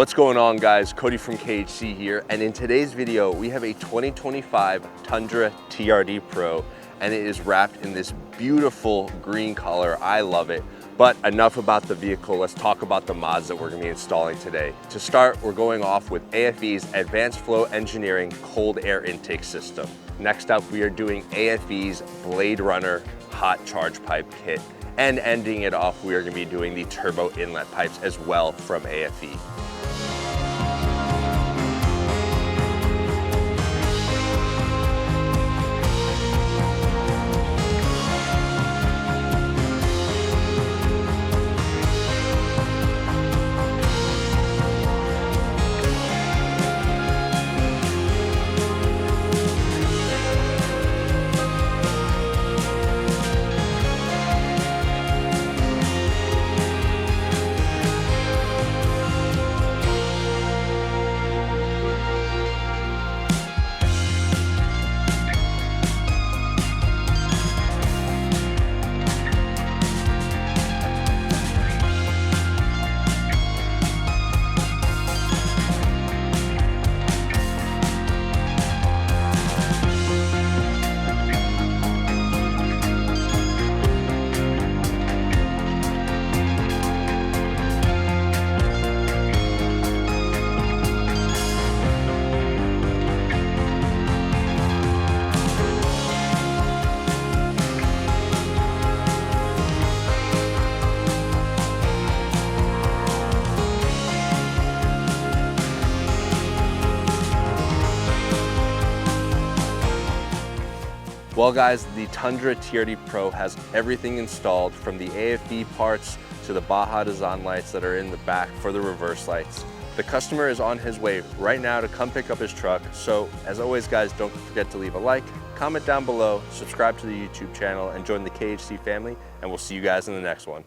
What's going on, guys? Cody from KHC here, and in today's video we have a 2025 Tundra TRD Pro, and it is wrapped in this beautiful green color. I love it. But enough about the vehicle, let's talk about the mods that we're going to be installing today. To start, we're going off with AFE's Advanced Flow Engineering Cold Air Intake System. Next up, we are doing AFE's BladeRunner Hot Charge Pipe Kit. And ending it off, we are going to be doing the turbo inlet pipes as well from AFE. Well guys, the Tundra TRD Pro has everything installed, from the AFE parts to the Baja design lights that are in the back for the reverse lights. The customer is on his way right now to come pick up his truck. So as always guys, don't forget to leave a like, comment down below, subscribe to the YouTube channel, and join the KHC family, and we'll see you guys in the next one.